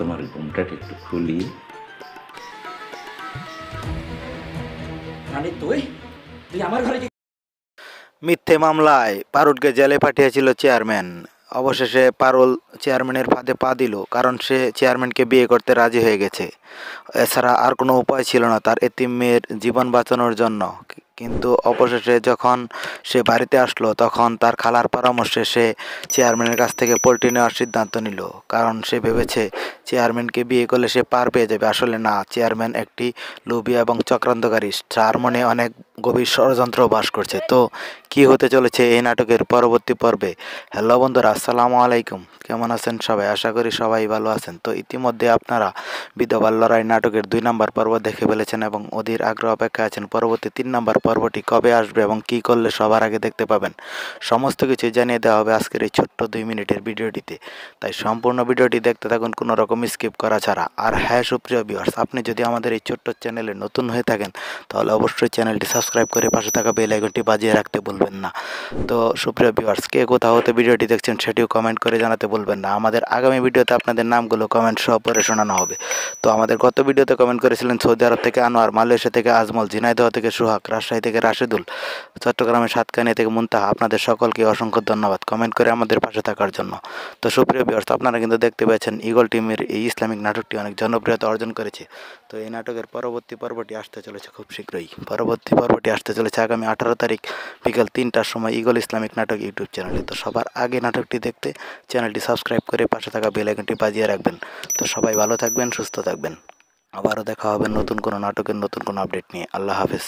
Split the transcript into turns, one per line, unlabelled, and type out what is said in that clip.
তোমার ঘুমটাকে একটু খুলি।
মানে তুই তুই আমার ঘরে কি?
মিথ্যে মামলায় পারুলকে জেলে পাঠিয়েছিল চেয়ারম্যান। অবশেষে পারুল চেয়ারম্যানের ফাঁদে পা দিল, কারণ সে চেয়ারম্যানকে বিয়ে করতে রাজি হয়ে গেছে। এছাড়া আর কোনো উপায় ছিল না তার এতিম মেয়ের জীবন বাঁচানোর জন্য। কিন্তু অবশেষে যখন সে বাড়িতে আসলো, তখন তার খালার পরামর্শে সে চেয়ারম্যানের কাছ থেকে পোল্ট্রি নেওয়ার সিদ্ধান্ত নিল। কারণ সে ভেবেছে চেয়ারম্যানকে বিয়ে করলে সে পার পেয়ে যাবে। আসলে না, চেয়ারম্যান একটি লোভী এবং চক্রান্তকারী, যার মনে অনেক গভীর ষড়যন্ত্র বাস করছে। তো কি হতে চলেছে এই নাটকের পরবর্তী পর্বে? হ্যালো বন্ধুরা, আসসালামু আলাইকুম। কেমন আছেন সবাই? আশা করি সবাই ভালো আছেন। তো ইতিমধ্যে আপনারা বিধবার লড়াই নাটকের 2 নম্বর পর্ব দেখে ফেলেছেন এবং অধীর আগ্রহ অপেক্ষা আছেন পরবর্তী 3 নম্বর পর্বটি কবে আসবে এবং কী করলে সবার আগে দেখতে পাবেন। সমস্ত কিছু জানিয়ে দেওয়া হবে আজকের এই ছোট্ট 2 মিনিটের ভিডিওটিতে। তাই সম্পূর্ণ ভিডিওটি দেখতে থাকুন কোনো রকম স্কিপ করা ছাড়া। আর হ্যাঁ সুপ্রিয় ভিউয়ার্স, আপনি যদি আমাদের এই ছোট্ট চ্যানেলে নতুন হয়ে থাকেন, তাহলে অবশ্যই চ্যানেলটি সাবস্ক্রাইব করে পাশে থাকা বেল আইকনটি বাজিয়ে রাখতে ভুলবেন না। তো সুপ্রিয় ভিউয়ার্স, কে কোথাও হতে ভিডিওটি দেখছেন সেটিও কমেন্ট করে জানাতে ভুলবেন না। আমাদের আগামী ভিডিওতে আপনাদের নামগুলো কমেন্ট সহ পরে শোনানো হবে। তো আমাদের গত ভিডিওতে কমেন্ট করেছিলেন সৌদি আরব থেকে আনোয়ার, মালয়েশিয়া থেকে আজমল, ঝিনাইদহ থেকে সুহাগ, রাজশাহী থেকে রাশেদুল, চট্টগ্রামের সাতকানিয়া থেকে মুনতাহা। আপনাদের সকলকে অসংখ্য ধন্যবাদ কমেন্ট করে আমাদের পাশে থাকার জন্য। তো সুপ্রিয় ভিউয়ার্স, আপনারা কিন্তু দেখতে পেয়েছেন ঈগল টিমের এই ইসলামিক নাটকটি অনেক জনপ্রিয়তা অর্জন করেছে। তো এই নাটকের পরবর্তী পর্বটি আসতে চলেছে খুব শীঘ্রই। পরবর্তী পর্বটি আসতে চলেছে আগামী 18 তারিখ বিকেল 3টার সময় ঈগল ইসলামিক নাটক ইউটিউব চ্যানেলে। তো সবার আগে নাটকটি দেখতে চ্যানেলটি সাবস্ক্রাইব করে পাশে থাকা বেল আইকনটি বাজিয়ে রাখবেন। তো সবাই ভালো থাকবেন, সুস্থ থাকবেন। আবারও দেখা হবে নতুন কোনো নাটকের নতুন কোনো আপডেট নিয়ে। আল্লাহ হাফেজ।